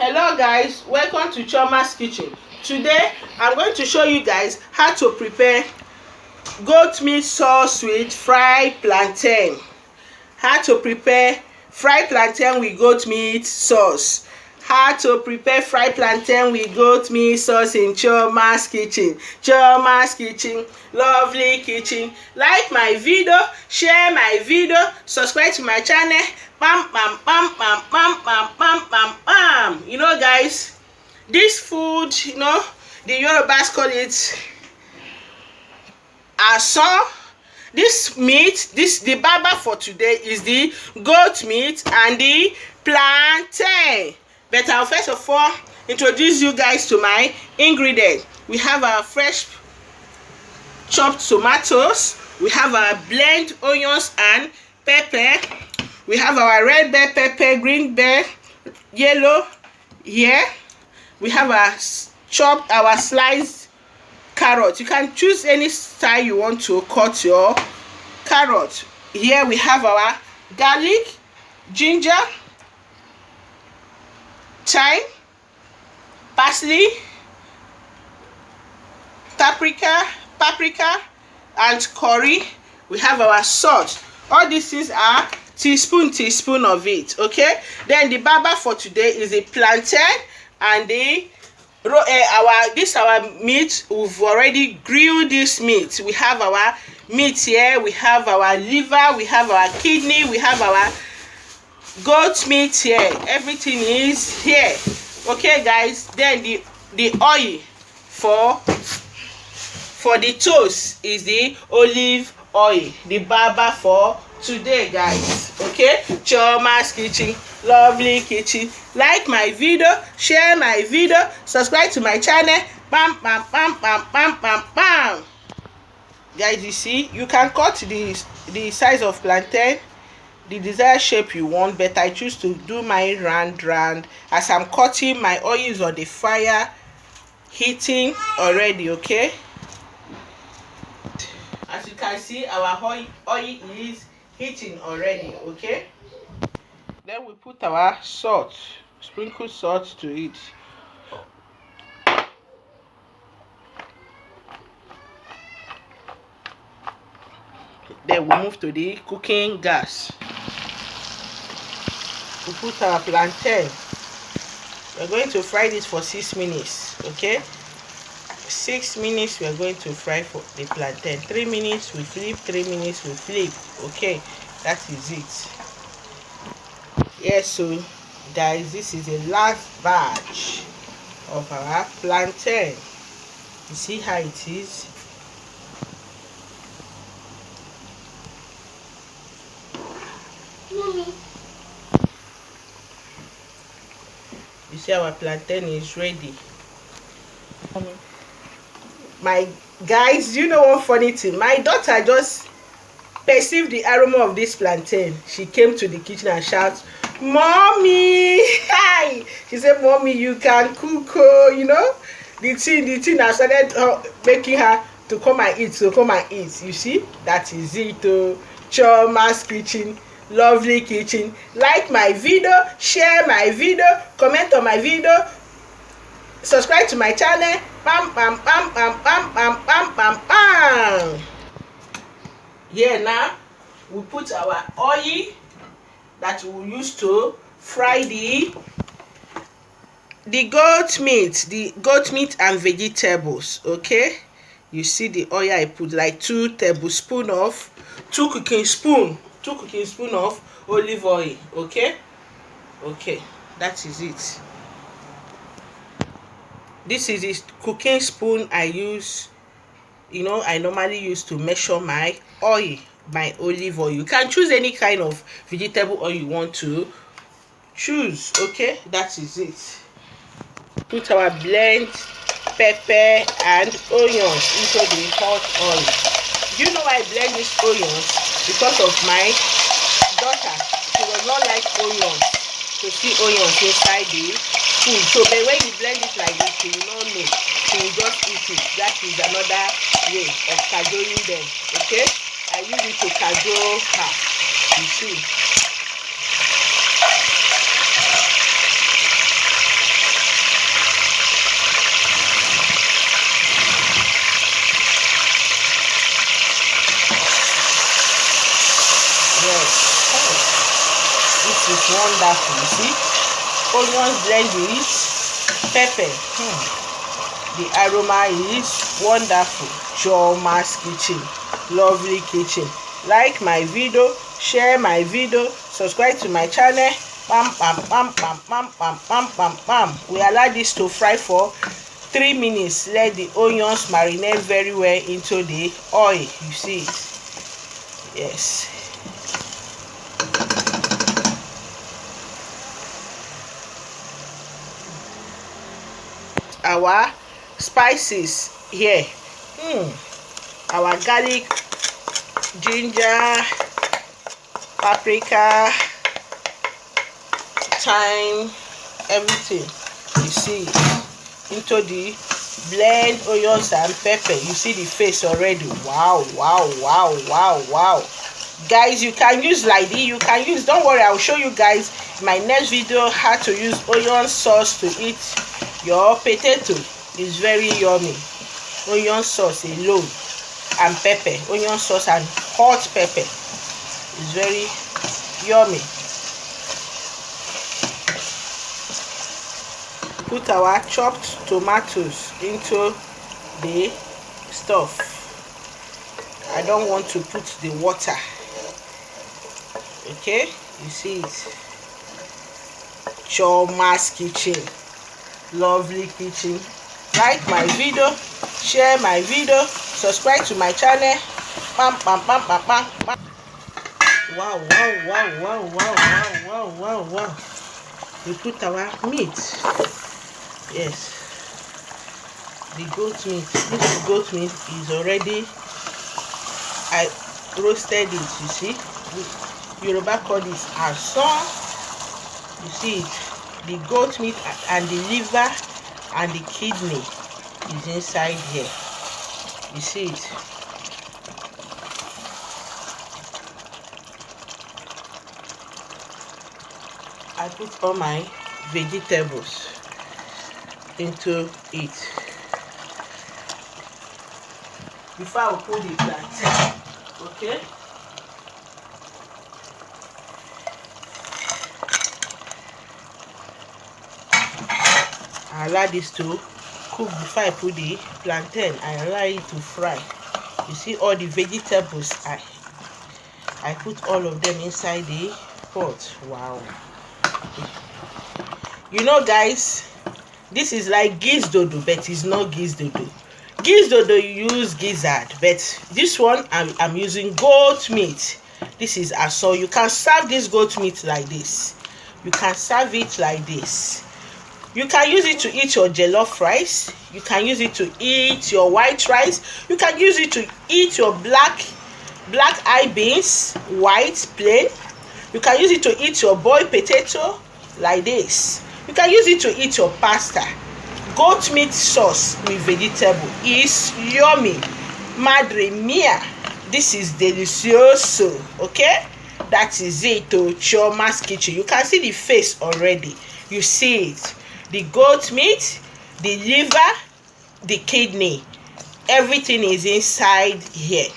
Hello guys, welcome to Chiomas kitchen. Today I'm going to show you guys how to prepare goat meat sauce with fried plantain. How to prepare fried plantain with goat meat sauce. How to prepare fried plantain with goat meat sauce in Chiomas kitchen. Chiomas kitchen, lovely kitchen. Like my video, share my video, subscribe to my channel. Bam bam bam bam bam bam bam bam bam. You know guys, this food, the Yorubas call it asan. This meat, the baba for today is the goat meat and the plantain. But I'll first of all introduce you guys to my ingredients. We have our fresh chopped tomatoes, we have our blend onions and pepper, we have our red bell pepper, green bell, yellow here, we have our chopped, our sliced carrot. You can choose any style you want to cut your carrot. Here we have our garlic, ginger, thyme, parsley, paprika and curry. We have our salt. All these things are teaspoon of it. Okay, then the baba for today is the plantain and the our meat. We've already grilled this meat. We have our meat here, we have our liver, we have our kidney, we have our goat meat here. Everything is here. Okay guys, then the oil for the toast is the olive oil, the baba for today guys. Okay, Chiomas kitchen, lovely kitchen. Like my video, share my video, subscribe to my channel. Bam bam bam bam bam bam bam. Guys, you see, you can cut the size of plantain the desired shape you want, but I choose to do my round. As I'm cutting, my oil is on the fire heating already. Okay, as you can see, our oil is heating already. Okay, then we put our salt, sprinkle salt to it. Then we move to the cooking gas. We put our plantain. We're going to fry this for 6 minutes. Okay, 6 minutes we are going to fry for the plantain. 3 minutes we flip, 3 minutes we flip. Okay, that is it. Yes, so guys, this is the last batch of our plantain. You see how it is. You see our plantain is ready. My guys, you know one funny thing? My daughter just perceived the aroma of this plantain. She came to the kitchen and shouted, "Mommy!" Hi! She said, "Mommy, you can cook." The thing I started making her to come and eat. You see, that is it. Chiomas kitchen, lovely kitchen. Like my video, share my video, comment on my video, subscribe to my channel. Bam bam bam bam bam bam bam bam bam. Here now we put our oil that we will use to fry the goat meat and vegetables. Okay, you see the oil I put, like 2 cooking spoon of olive oil. Okay, that is it. This is the cooking spoon I use. I normally use to measure my oil, my olive oil. You can choose any kind of vegetable oil you want to choose. Okay, that is it. Put our blend pepper and onions into the hot oil. You know I blend these onions because of my daughter. She does not like onions, to see onions inside the food. So but when you blend it like this, you will not know. She will just eat it. That is another way of cajoling them. Okay, I use it to cajole her. You see. Wonderful. You see, onions blend with pepper. The aroma is wonderful. Chiomas kitchen, lovely kitchen. Like my video, share my video, subscribe to my channel. Bam bam bam bam bam bam bam bam bam. We allow this to fry for 3 minutes. Let the onions marinate very well into the oil. You see it? Yes. Our spices here. Our garlic, ginger, paprika, thyme, everything. You see into the blend onions and pepper. You see the face already. Wow, wow, wow, wow, wow. Guys, you can use like this. You can use, don't worry, I'll show you guys in my next video how to use onion sauce to eat your potato. It's very yummy. Onion sauce alone and pepper, onion sauce and hot pepper is very yummy. Put our chopped tomatoes into the stuff. I don't want to put the water. Okay, you see it. Chiomas kitchen, lovely kitchen. Like my video, share my video, subscribe to my channel. Bam bam bam bam bam bam. Wow, wow, wow, wow, wow, wow, wow, wow, wow. We put our meat. Yes, the goat meat. This goat meat is already, I roasted it. You see, Yoruba call this asan. You see it. The goat meat and the liver and the kidney is inside here. You see it. I put all my vegetables into it before I put the plantain. Okay, I allow this to cook before I put the plantain. I allow it to fry. You see all the vegetables, I put all of them inside the pot. Wow. You know guys, this is like dodo, but it's not dodo. Dodo you use gizzard, but this one I'm using goat meat. This is aso. You can serve this goat meat like this. You can serve it like this. You can use it to eat your jollof rice. You can use it to eat your white rice. You can use it to eat your black eye beans, white plain. You can use it to eat your boiled potato like this. You can use it to eat your pasta. Goat meat sauce with vegetable is yummy. Madre mia, this is delicioso. Okay, that is it. To Chiomas kitchen. You can see the face already. You see it. The goat meat, the liver, the kidney, everything is inside here.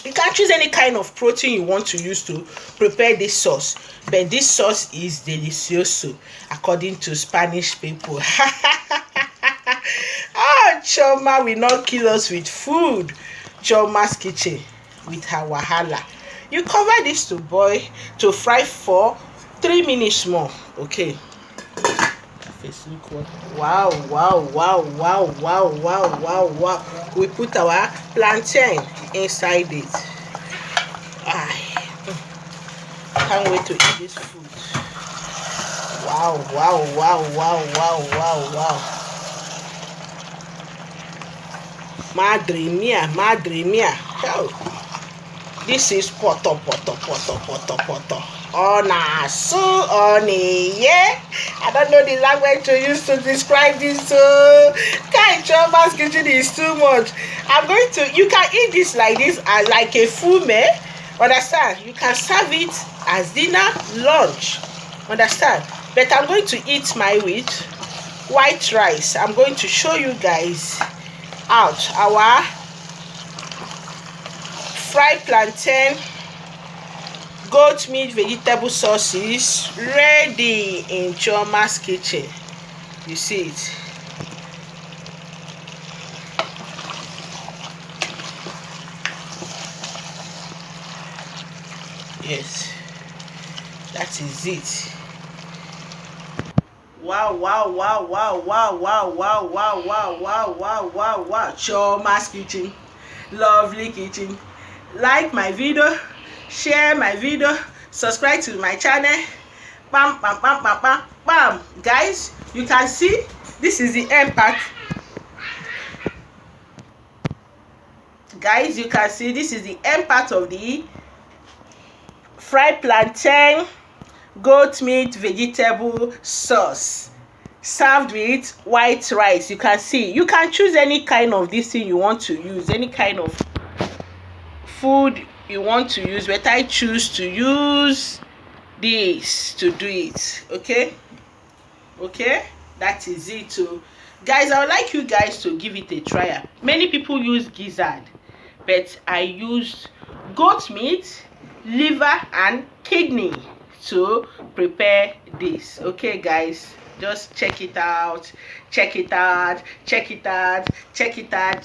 You can choose any kind of protein you want to use to prepare this sauce, but this sauce is delicioso according to Spanish people. Chioma will not kill us with food. Chiomas kitchen with her wahala. You cover this to boil, to fry for 3 minutes more. Okay. Wow, wow, wow, wow, wow, wow, wow, wow. We put our plantain inside it. Can't wait to eat this food. Wow, wow, wow, wow, wow, wow, wow. Madre mia, madre mia. Oh. This is poto, poto, poto, poto, poto. Ona su oni yeah. I don't know the language to use to describe this. So Chiomas kitchen is too much. I'm going to, you can eat this like this as like a full meal. Understand? You can serve it as dinner, lunch. Understand? But I'm going to eat my with white rice. I'm going to show you guys out our fried plantain, goat meat vegetable sauces ready in Chioma's kitchen. You see it. Yes, that is it. Wow, wow, wow, wow, wow, wow, wow, wow, wow, wow, wow, wow, wow. Chioma's kitchen, lovely kitchen. Like my video, share my video, subscribe to my channel. Bam, bam, bam, bam, bam, bam. Guys, you can see this is the end part. Guys, you can see this is the end part of the fried plantain goat meat vegetable sauce served with white rice. You can see, you can choose any kind of this thing you want to use, any kind of food you want to use, but I choose to use this to do it. Okay, that is it. So guys, I would like you guys to give it a try. Many people use gizzard, but I used goat meat, liver and kidney to prepare this. Okay guys, just check it out.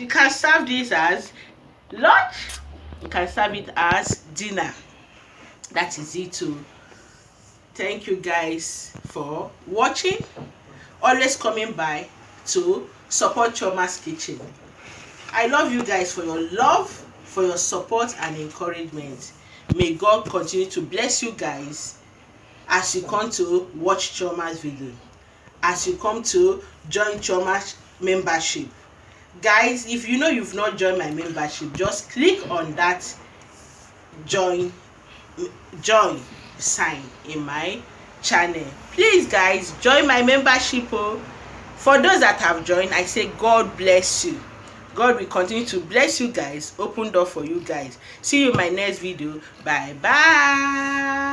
You can serve this as lunch, you can serve it as dinner. That is it too. Thank you guys for watching, always coming by to support Chioma's kitchen. I love you guys for your love, for your support and encouragement. May God continue to bless you guys as you come to watch Chioma's video, as you come to join Chioma's membership. Guys, if you know you've not joined my membership, just click on that join sign in my channel. Please guys, join my membership. For those that have joined, I say God bless you. God will continue to bless you guys, open door for you guys. See you in my next video. Bye bye.